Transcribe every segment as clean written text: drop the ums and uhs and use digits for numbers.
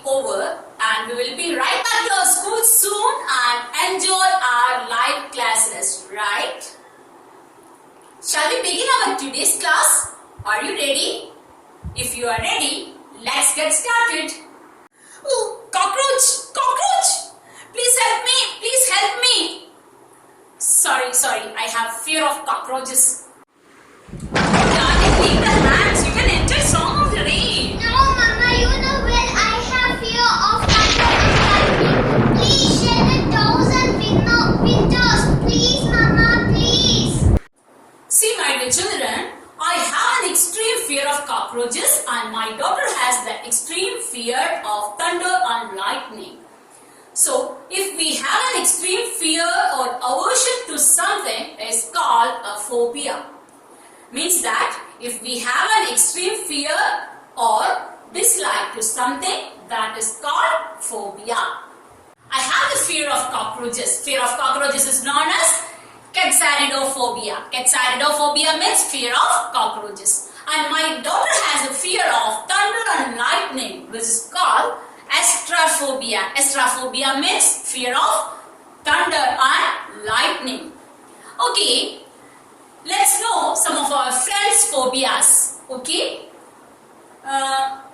over and we will be right back to our school soon and enjoy our live classes, right? Shall we begin our today's class? Are you ready? If you are ready, let's get started. Oh, cockroach! Cockroach! Please help me! Please help me! Sorry, I have fear of cockroaches. Darling, leave the hands. You can enjoy song of the rain. No, Mama, you know well I have fear of thunder and lightning. Please share the doors and windows. Please, Mama, please. See, my dear children, I have an extreme fear of cockroaches and my daughter has the extreme fear of thunder and lightning. So, if we have an extreme fear or aversion to something, it's called a phobia. Means that if we have an extreme fear or dislike to something, that is called phobia. I have the fear of cockroaches. Fear of cockroaches is known as Quetzalcoaphobia. Quetzalcoaphobia means fear of cockroaches. And my daughter has a fear of thunder and lightning, which is called Astrophobia. Astrophobia means fear of thunder and lightning. Okay, let's know some of our friends' phobias. Okay,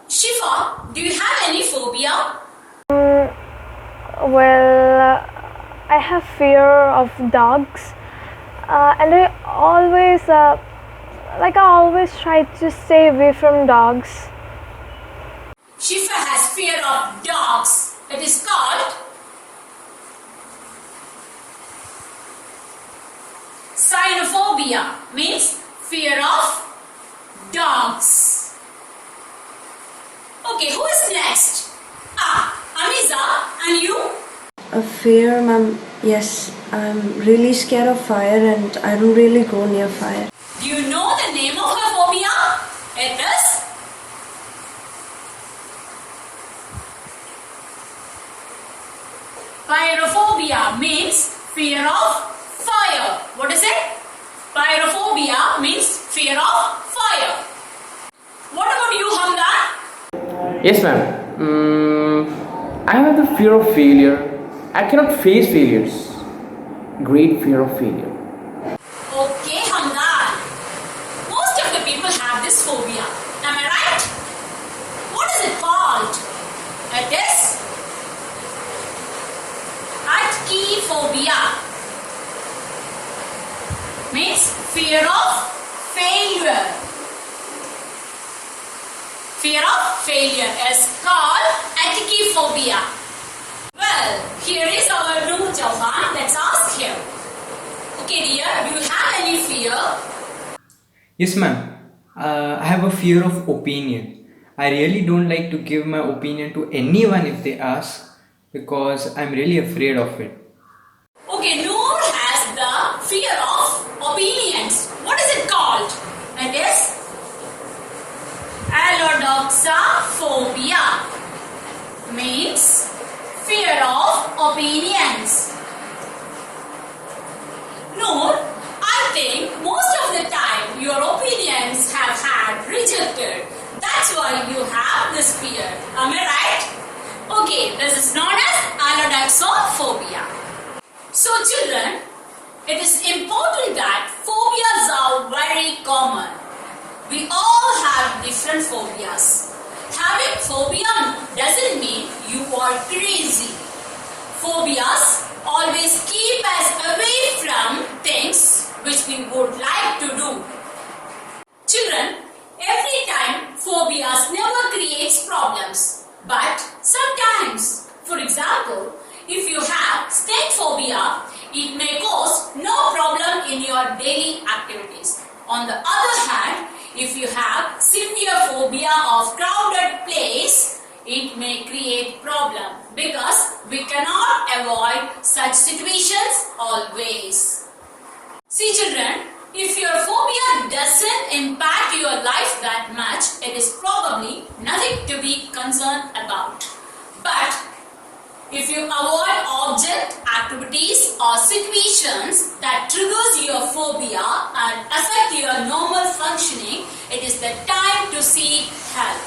Shifa, do you have any phobia? Well, I have fear of dogs, and I always try to stay away from dogs. Shifa has fear of dogs. It is called Cynophobia, means fear of dogs. Okay, who is next? Amiza, and you? A fear, ma'am. Yes, I'm really scared of fire and I don't really go near fire. Do you know the name of her phobia? It is pyrophobia, means fear of fire. What is it? Pyrophobia means fear of fire. What about you, Hamdan? Yes, ma'am. I have the fear of failure. I cannot face failures. Great fear of failure. Okay, Hamdan. Most of the people have this phobia. Am I right? What is it called? It is Atkiphobia. Means fear of failure. Fear of failure is called Atkiphobia. Well, here is our Noor Chauhan. Let's ask him. Okay, dear, do you have any fear? Yes, ma'am. I have a fear of opinion. I really don't like to give my opinion to anyone if they ask because I'm really afraid of it. Okay, Noor has the fear of opinions. What is it called? It is Allodoxaphobia. Means fear of opinions. Noor, I think most of the time your opinions have had rejected. That's why you have this fear. Am I right? Okay, this is known as allodoxaphobia. So children, it is important that phobias are very common. We all have different phobias. Having phobia doesn't mean you are crazy. Phobias always keep us away from things which we would like to do. Children, every time phobias never creates problems, but sometimes, for example, if you have snake phobia, it may cause no problem in your daily activities. On the other hand, if you have severe phobia of crowded place, it may create problem because we cannot avoid such situations always. See children, if your phobia doesn't impact your life that much, it is probably nothing to be concerned about. But if you avoid object, activities or situations that triggers your phobia and affect your normal functioning, it is the time to seek help.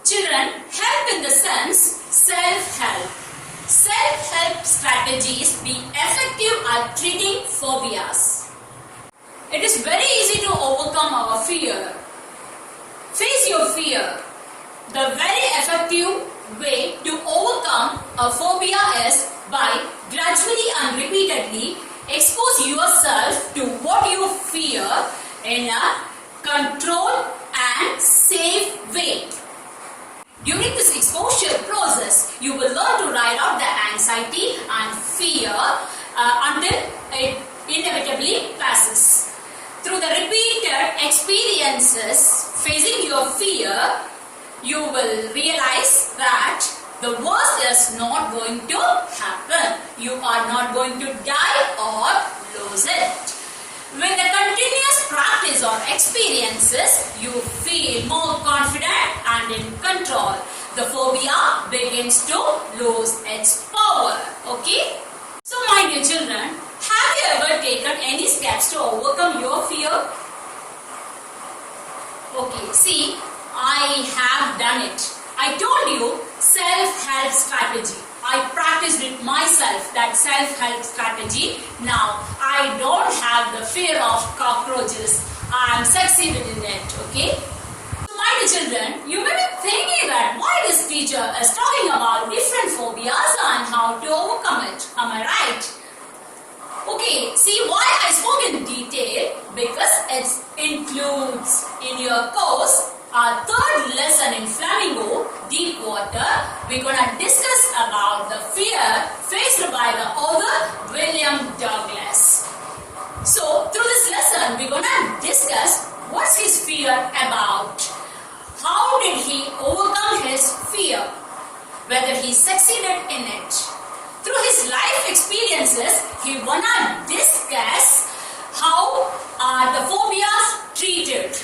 Children, help in the sense self-help. Self-help strategies be effective at treating phobias. It is very easy to overcome our fear. Face your fear. The very effective way to overcome a phobia is by gradually and repeatedly expose yourself to what you fear in a controlled and safe way. During this exposure process, you will learn to ride out the anxiety and fear until it inevitably passes. Through the repeated experiences facing your fear, you will realize that the worst is not going to happen. You are not going to die or lose it. With the continuous practice or experiences, you feel more confident and in control. The phobia begins to lose its power. Okay? So, my dear children, have you ever taken any steps to overcome your fear? Okay, see, I have done it. I told you self-help strategy. I practiced it myself, that self-help strategy. Now, I don't have the fear of cockroaches. I am succeeded in it, okay? So, my dear children, you may be thinking that why this teacher is talking about different phobias and how to overcome it. Am I right? Okay, see why I spoke in detail? Because it includes in your course our third lesson in Flamingo, Deep Water. We're going to discuss about the fear faced by the author William Douglas. So, through this lesson, we're going to discuss what's his fear about. How did he overcome his fear? Whether he succeeded in it. Through his life experiences, he wanna discuss how are the phobias treated.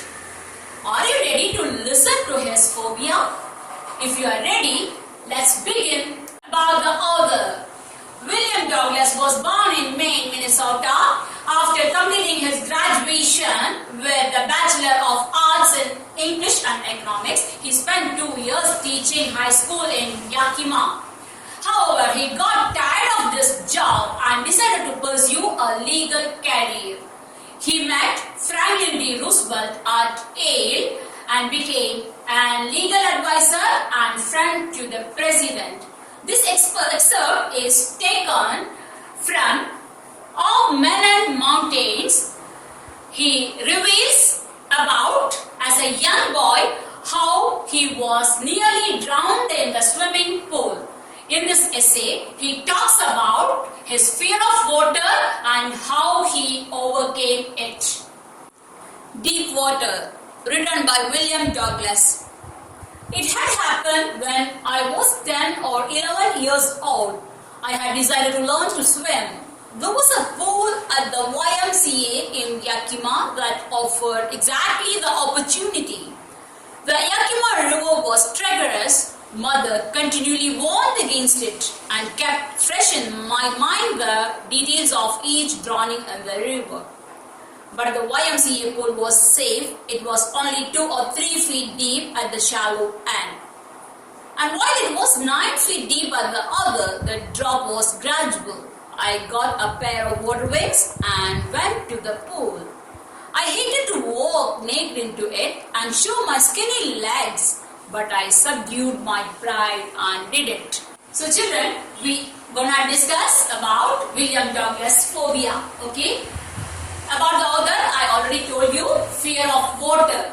Are you ready to listen to his phobia? If you are ready, let's begin. About the author. William Douglas was born in Maine, Minnesota. After completing his graduation with the Bachelor of Arts in English and Economics, he spent 2 years teaching high school in Yakima. However, he got tired of this job and decided to pursue a legal career. He met Franklin D. Roosevelt at Yale and became a legal advisor and friend to the president. This excerpt is taken from Of Men and Mountains. He reveals about, as a young boy, how he was nearly drowned in the swimming pool. In this essay, he talks about his fear of water and how he overcame it. Deep Water, written by William Douglas. It had happened when I was 10 or 11 years old. I had decided to learn to swim. There was a pool at the YMCA in Yakima that offered exactly the opportunity. The Yakima River was treacherous. Mother continually warned against it and kept fresh in my mind the details of each drowning in the river. But the YMCA pool was safe. It was only 2 or 3 feet deep at the shallow end. And while it was 9 feet deep at the other, the drop was gradual. I got a pair of water wings and went to the pool. I hated to walk naked into it and show my skinny legs, but I subdued my pride and did it. So children, we gonna discuss about William Douglas' phobia, okay? About the author, I already told you, fear of water.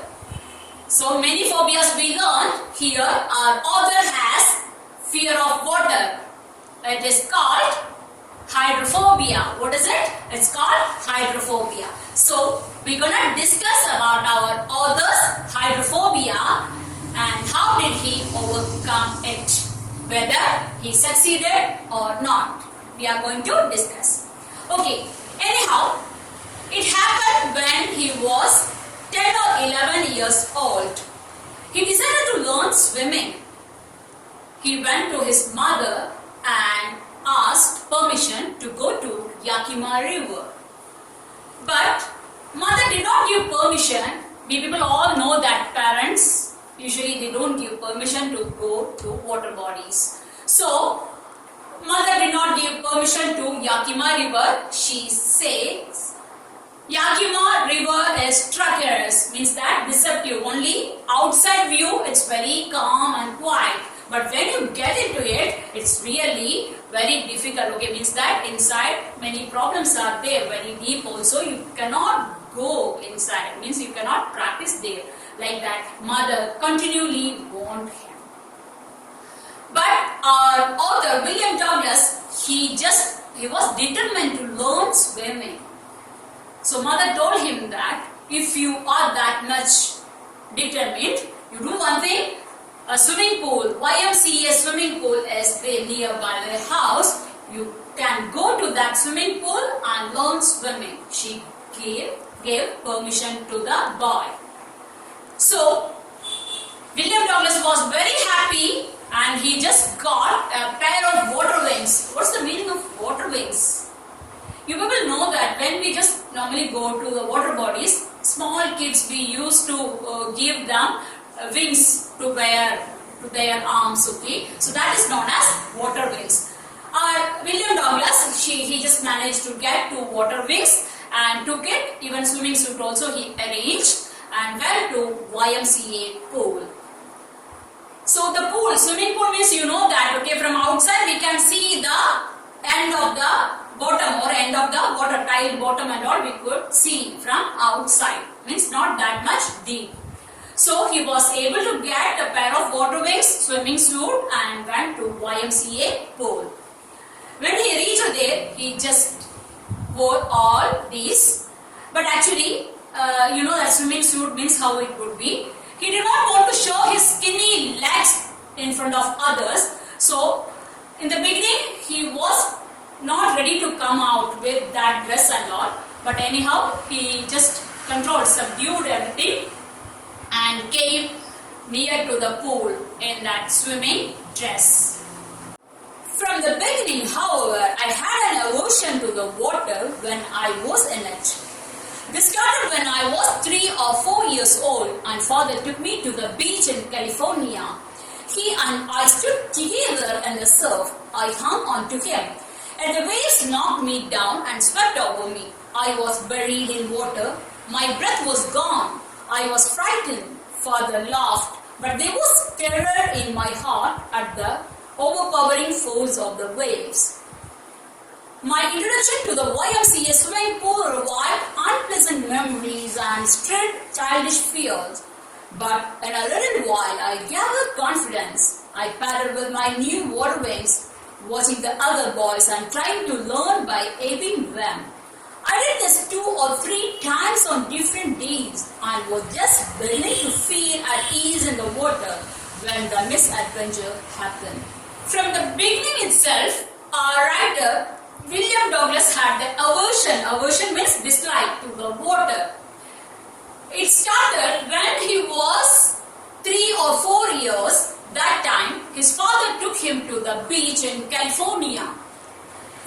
So many phobias we learned. Here our author has fear of water. It is called hydrophobia. What is it? It's called hydrophobia. So we're gonna discuss about our author's hydrophobia and how did he overcome it, whether he succeeded or not. We are going to discuss. Okay, anyhow, it happened when he was 10 or 11 years old. He decided to learn swimming. He went to his mother and asked permission to go to Yakima River. But mother did not give permission. We people all know that parents usually they don't give permission to go to water bodies. So, mother did not give permission to Yakima river. She says, Yakima river is treacherous, means that deceptive. Only outside view it's very calm and quiet. But when you get into it, it's really very difficult. Okay, means that inside many problems are there, very deep also. You cannot go inside, means you cannot practice there. Like that, mother continually warned him. But our author William Douglas, he was determined to learn swimming. So mother told him that if you are that much determined, you do one thing. A swimming pool, YMCA swimming pool is there nearby the house. You can go to that swimming pool and learn swimming. She gave permission to the boy. So William Douglas was very happy and he just got a pair of water wings. What's the meaning of water wings? You people know that when we just normally go to the water bodies, small kids we used to give them wings to wear to their arms, okay? So that is known as water wings. William Douglas, he just managed to get 2 water wings and took it, even swimming suit also he arranged and went to YMCA pool. So the pool, swimming pool means you know that, okay, from outside we can see the end of the bottom or end of the water tile bottom and all we could see from outside, means not that much deep. So he was able to get a pair of water wings, swimming suit and went to YMCA pool. When he reached there, he just wore all these. But actually, you know that swimming suit means how it would be. He did not want to show his skinny legs in front of others. So in the beginning, he was not ready to come out with that dress and all. But anyhow, he just controlled, subdued everything and came near to the pool in that swimming dress. From the beginning, however, I had an aversion to the water when I was in it. This started when I was 3 or 4 years old and father took me to the beach in California. He and I stood together in the surf. I hung on to him and the waves knocked me down and swept over me. I was buried in water. My breath was gone. I was frightened. Father laughed, but there was terror in my heart at the overpowering force of the waves. My introduction to the YMCA swimming pool revived unpleasant memories and stirred childish fears. But in a little while I gathered confidence. I paddled with my new water wings, watching the other boys and trying to learn by aping them. I did this 2 or 3 times on different days and was just beginning to feel at ease in the water when the misadventure happened. From the beginning itself, our writer William Douglas had the aversion means dislike to the water. It started when he was 3 or 4 years. That time, his father took him to the beach in California.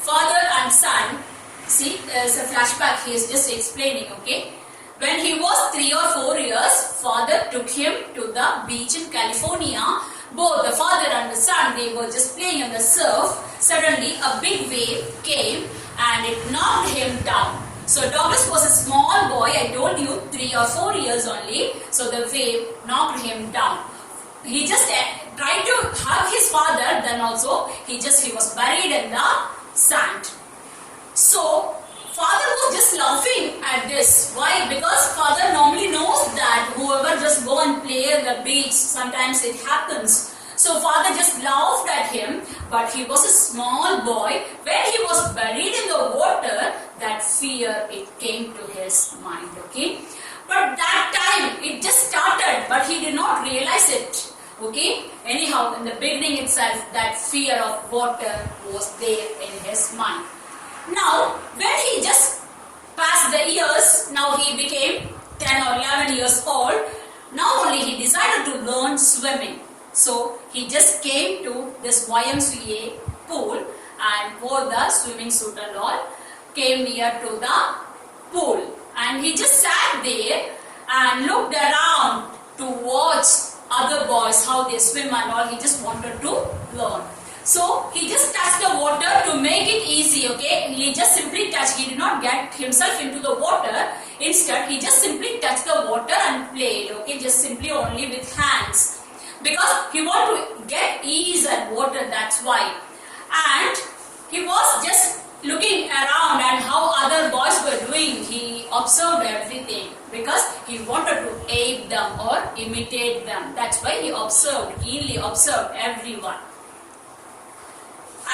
Father and son, see, there's a flashback he is just explaining, okay? When he was 3 or 4 years, father took him to the beach in California. Both the father and the son, they were just playing on the surf. Suddenly, a big wave came and it knocked him down. So Douglas was a small boy, I told you, 3 or 4 years only. So the wave knocked him down. He just tried to hug his father, then also he was buried in the sand. So father was just laughing at this. Why? Because father normally knows that whoever just go and play on the beach, sometimes it happens. So father just laughed at him, but he was a small boy. When he was buried in the water, that fear, it came to his mind, okay? But that time, it just started, but he did not realize it, okay? Anyhow, in the beginning itself, that fear of water was there in his mind. Now, when he just passed the years, now he became 10 or 11 years old, now only he decided to learn swimming. So, he just came to this YMCA pool and wore the swimming suit and all, came near to the pool. And he just sat there and looked around to watch other boys, how they swim and all. He just wanted to learn. So he just touched the water to make it easy, okay? He just simply touched. He did not get himself into the water. Instead, he just simply touched the water and played, okay? Just simply only with hands. Because he wanted to get ease at water, that's why. And he was just looking around and how other boys were doing. He observed everything because he wanted to aid them or imitate them. That's why he observed, keenly observed everyone.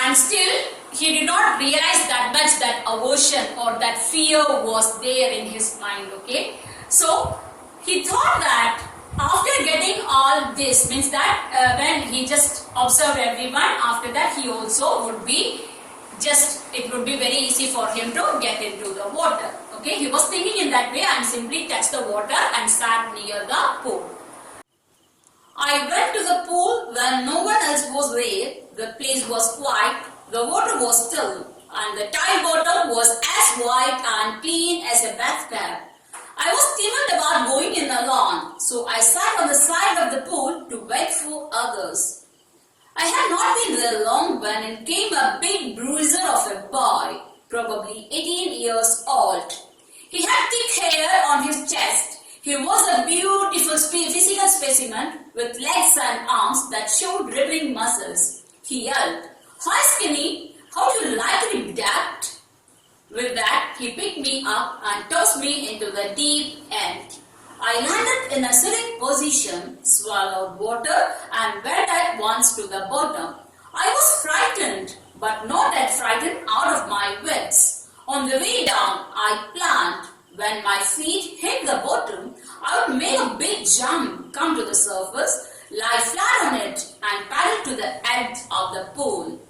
And still, he did not realize that much that aversion or that fear was there in his mind, okay? So, he thought that after getting all this, means that when he just observed everyone, after that he also would be it would be very easy for him to get into the water, okay? He was thinking in that way and simply touched the water and sat near the pool. I went to the pool when no one else was there. The place was quiet, the water was still, and the tide bottom was as white and clean as a bathtub. I was timid about going in alone, so I sat on the side of the pool to wait for others. I had not been there long when in came a big bruiser of a boy, probably 18 years old. He had thick hair on his chest. He was a beautiful physical specimen with legs and arms that showed rippling muscles. He yelled, "Hi Skinny, how do you like to be ducked?" With that, he picked me up and tossed me into the deep end. I landed in a sitting position, swallowed water and went at once to the bottom. I was frightened, but not that frightened out of my wits. On the way down, I planned. When my feet hit the bottom, I would make a big jump, come to the surface, lie flat on it and paddle to the edge of the pool.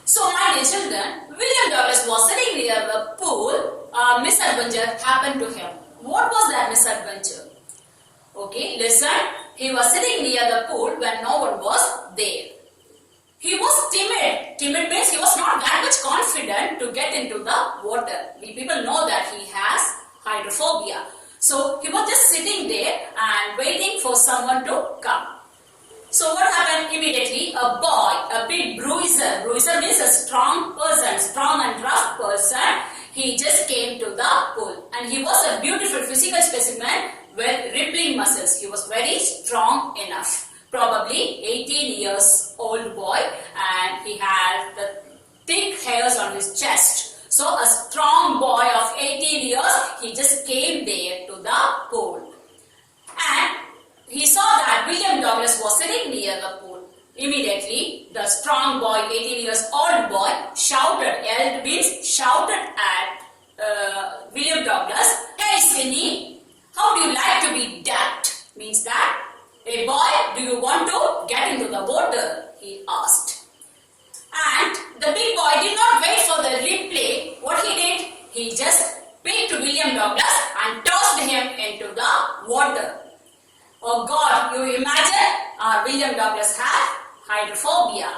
So my dear children, William Douglas was sitting near the pool. A misadventure happened to him. What was that misadventure? Okay, listen. He was sitting near the pool when no one was there. He was timid. Timid means he was not that much confident to get into the water. We people know that he has hydrophobia. So he was just sitting there and waiting for someone to come. So what happened immediately? A boy, a big bruiser. Bruiser means a strong person, strong and rough person. He just came to the pool. And he was a beautiful physical specimen with rippling muscles. He was very strong enough. Probably 18 years old boy, and he had the thick hairs on his chest. So a strong boy of 18 years, he just came there to the pool. And he saw that William Douglas was sitting near the pool. Immediately, the strong boy, 18 years old boy, shouted at William Douglas, "Hey Skinny, how do you like to be ducked?" Means that, "Hey boy, do you want to get into the water?" he asked. And the big boy did not wait for the replay. What he did, he just picked William Douglas and tossed him into the water. Oh God, you imagine, William Douglas had hydrophobia.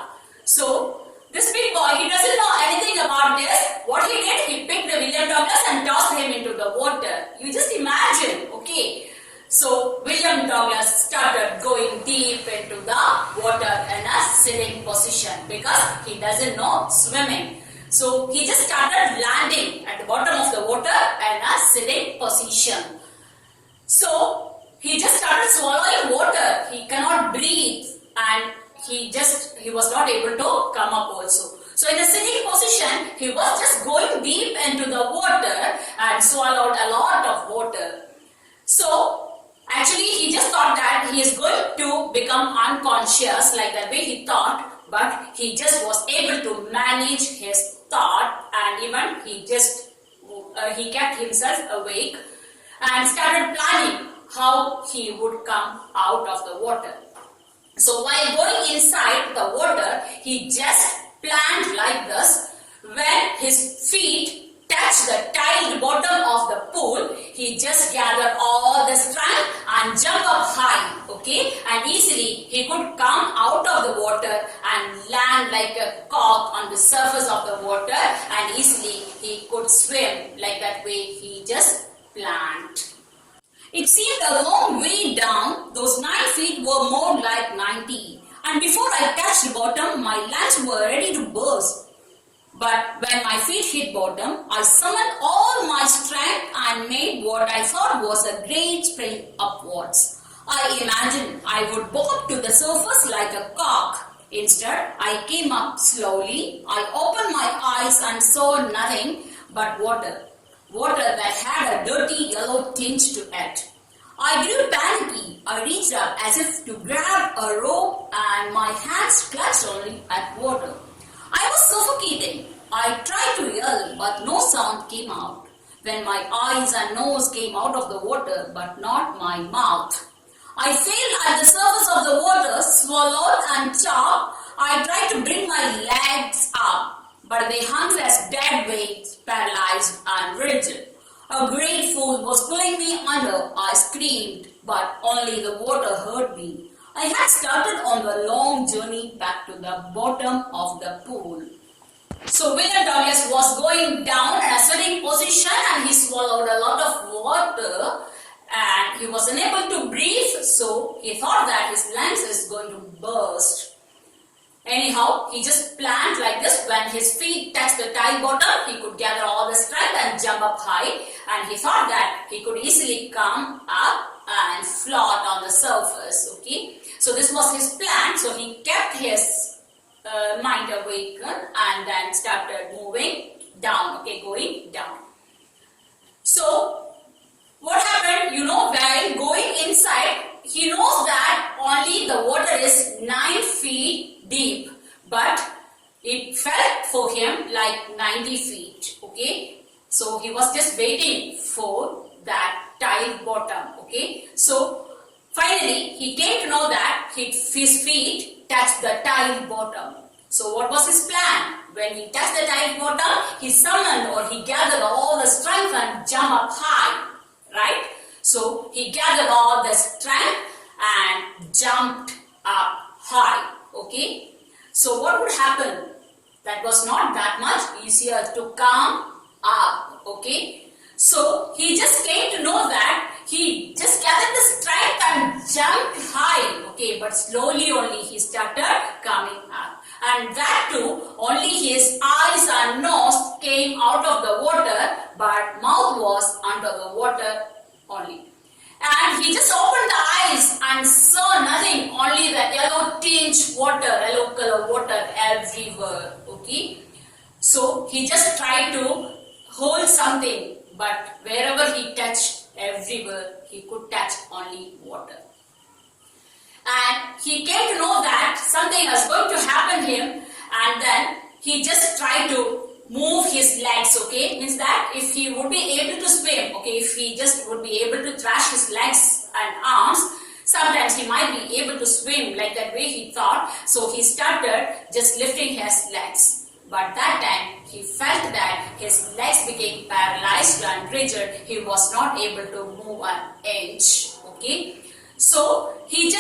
So, this big boy, he doesn't know anything about this. What he did, he picked the William Douglas and tossed him into the water. You just imagine, okay. So, William Douglas started going deep into the water in a sitting position because he doesn't know swimming. So, he just started landing at the bottom of the water in a sitting position. So, he just started swallowing water. He cannot breathe and he was not able to come up also. So in the sitting position, he was just going deep into the water and swallowed a lot of water. So actually he just thought that he is going to become unconscious, like that way he thought, but he just was able to manage his thought, and even he kept himself awake and started planning how he would come out of the water. So while going inside the water, he just planned like this. When his feet touched the tiled bottom of the pool, he just gathered all the strength and jump up high, okay? And easily he could come out of the water and land like a cock on the surface of the water, and easily he could swim like that way he just planned. It seemed a long way down. Those 9 feet were more like 90. And before I touched bottom, my lungs were ready to burst. But when my feet hit bottom, I summoned all my strength and made what I thought was a great spring upwards. I imagined I would bob to the surface like a cock. Instead, I came up slowly. I opened my eyes and saw nothing but water. Water that had a dirty yellow tinge to it. I grew panicky. I reached up as if to grab a rope and my hands clutched only at water. I was suffocating. I tried to yell but no sound came out. When my eyes and nose came out of the water but not my mouth. I failed at the surface of the water, swallowed and choked. I tried to bring my legs up, but they hung as dead weights, paralyzed and rigid. A great force was pulling me under. I screamed, but only the water heard me. I had started on the long journey back to the bottom of the pool. So William Douglas was going down in a sitting position and he swallowed a lot of water. And he was unable to breathe, so he thought that his lungs is going to burst. Anyhow, he just planned like this. When his feet touched the tide bottom, he could gather all the strength and jump up high. And he thought that he could easily come up and float on the surface. Okay, so this was his plan. So he kept his mind awakened and then started moving down. Okay, going down. So what happened, while going inside, he knows that only the water is 9 feet deep, but it felt for him like 90 feet, okay? So he was just waiting for that tide bottom, okay? So finally, he came to know that his feet touched the tide bottom. So what was his plan? When he touched the tide bottom, he summoned or he gathered all the strength and jumped up high. Right? So he gathered all the strength and jumped up high. Okay? So what would happen? That was not that much easier to come up. Okay? So he just came to know that he just gathered the strength and jumped high. Okay? But slowly only he started coming up. And that too, only his eyes and nose came out of the water, but mouth was under the water only. And he just opened the eyes and saw nothing, only the yellow tinge water, yellow color water everywhere. Okay. So he just tried to hold something, but wherever he touched, everywhere he could touch only water. And he came to know that something was going to happen to him, and then he just tried to move his legs, okay? Means that if he would be able to swim, okay, if he just would be able to thrash his legs and arms, sometimes he might be able to swim like that way he thought. So he started just lifting his legs. But that time he felt that his legs became paralyzed and rigid. He was not able to move an inch, okay? So he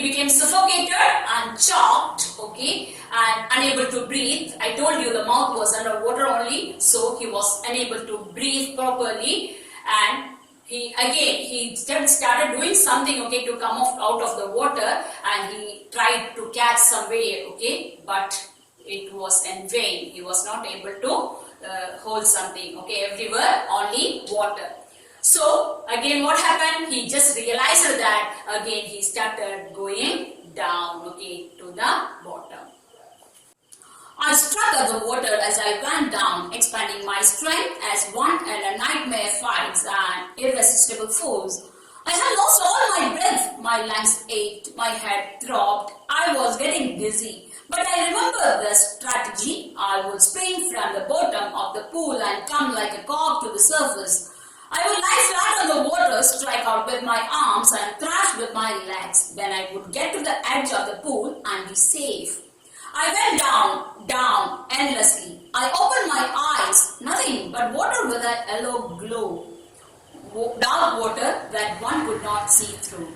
became suffocated and choked, okay, and unable to breathe. I told you the mouth was underwater only, so he was unable to breathe properly. And he started doing something, okay, to come out of the water, and he tried to catch some wave, okay, but it was in vain. He was not able to hold something, okay, everywhere only water. So again what happened? He just realized that again he started going down, okay, to the bottom. I struck at the water as I went down, expanding my strength as one in a nightmare fights an irresistible force. I had lost all my breath, my lungs ached, my head throbbed, I was getting dizzy. But I remembered the strategy. I would spring from the bottom of the pool and come like a cock to the surface. I would lie flat on the water, strike out with my arms and thrash with my legs. Then I would get to the edge of the pool and be safe. I went down, endlessly. I opened my eyes, nothing but water with a yellow glow. Dark water that one could not see through.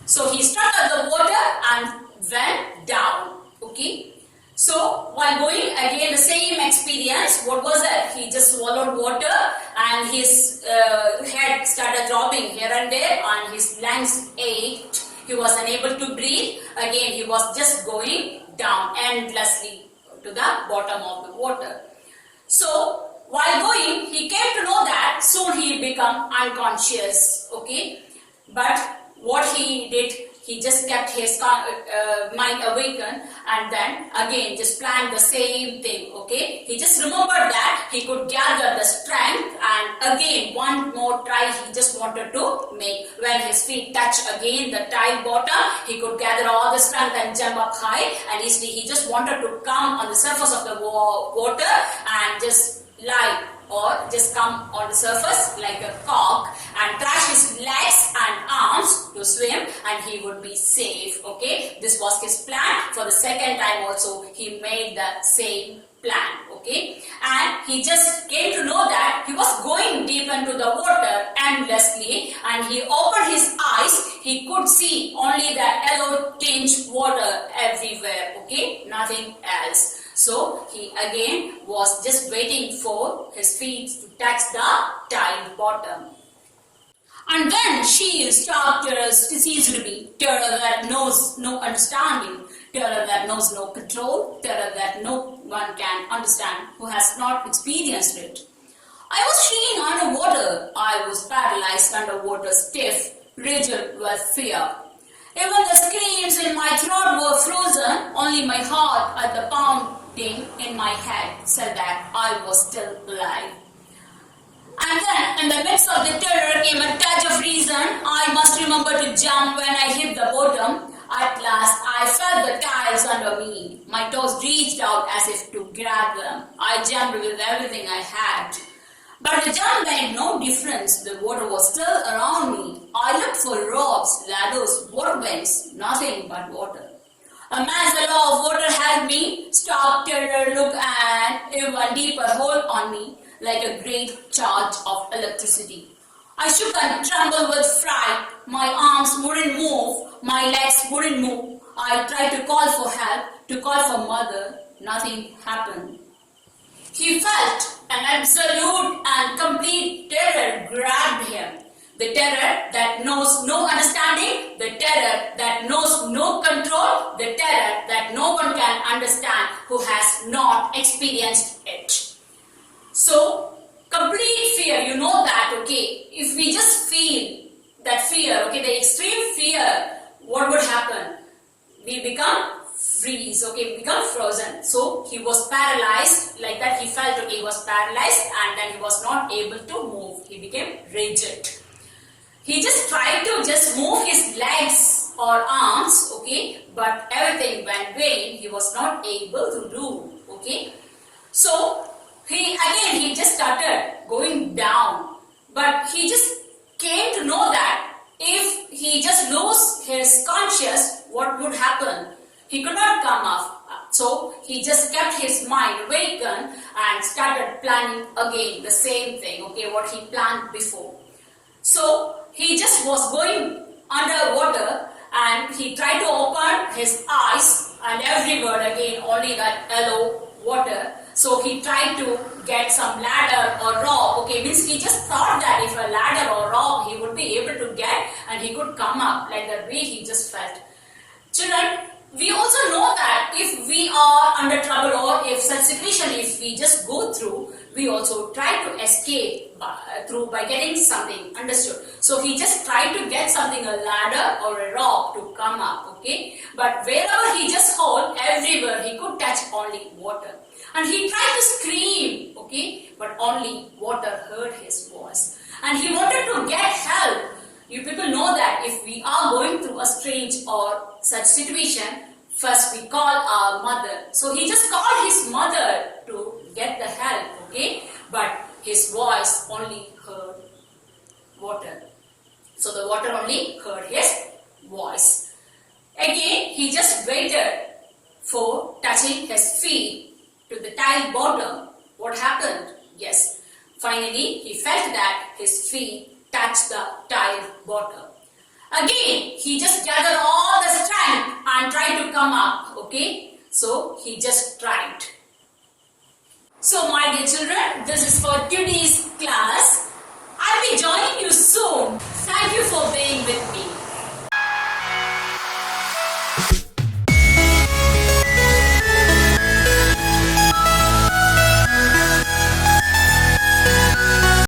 So he struck at the water and went down. Okay. So while going again the same experience, what was that? He just swallowed water and his head started throbbing here and there and his lungs ached. He was unable to breathe. Again he was just going down endlessly to the bottom of the water. So while going, he came to know that soon he become unconscious. Okay, but what he did, he just kept his mind awakened and then again just planned the same thing. Okay, he just remembered that he could gather the strength and again one more try he just wanted to make. When his feet touch again the tile bottom, he could gather all the strength and jump up high and easily he just wanted to come on the surface of the water and just lie or just come on the surface like a cock and thrash his legs and arms to swim and he would be safe. Okay, this was his plan. For the second time also he made the same plan. Okay, and he just came to know that he was going deep into the water endlessly and he opened his eyes. He could see only the yellow tinged water everywhere. Okay, nothing else. So he again was just waiting for his feet to touch the tile bottom. And then she is terrors ceased to be, terror that knows no understanding, terror that knows no control, terror that no one can understand who has not experienced it. I was shrinking underwater, I was paralyzed underwater, stiff, rigid with fear. Even the screams in my throat were frozen, only my heart at the pounding in my head said that I was still alive. And then, in the midst of the terror came a touch of reason. I must remember to jump when I hit the bottom. At last, I felt the tiles under me. My toes reached out as if to grab them. I jumped with everything I had. But the jump made no difference. The water was still around me. I looked for ropes, ladders, water vents, nothing but water. A massive law of water held me, stopped terror, looked and even deeper hold on me like a great charge of electricity. I shook and trembled with fright. My arms wouldn't move, my legs wouldn't move. I tried to call for help, to call for mother. Nothing happened. He felt an absolute and complete terror grabbed him. The terror that knows no understanding, the terror that knows no control, the terror that no one can understand who has not experienced it. So, complete fear, you know that, okay, if we just feel that fear, okay, the extreme fear, what would happen? We become freeze, okay, become frozen. So he was paralyzed like that. He felt okay, he was paralyzed and then he was not able to move. He became rigid. He just tried to just move his legs or arms, okay, but everything went vain. He was not able to do, okay. So he just started going down, but he just came to know that if he just lose his conscious, what would happen? He could not come up. So he just kept his mind awakened and started planning again the same thing, okay, what he planned before. So he just was going underwater and he tried to open his eyes and everywhere again only that yellow water. So he tried to get some ladder or rope, okay, means he just thought that if a ladder or rope he would be able to get and he could come up like that way he just felt. Children, we also know that if we are under trouble or if such situation, if we just go through, we also try to escape by getting something, understood? So he just tried to get something, a ladder or a rock to come up, okay? But wherever he just hold, everywhere he could touch only water. And he tried to scream, okay? But only water heard his voice. And he wanted to get help. You people know that if we are going through a strange or such situation, first we call our mother. So he just called his mother to get the help, okay? But his voice only heard water. So the water only heard his voice. Again, he just waited for touching his feet to the tile bottom. What happened? Yes, finally he felt that his feet touched the tile bottom. Again, he just gathered all the strength and tried to come up, okay? So he just tried. So my dear children, this is for today's class. I'll be joining you soon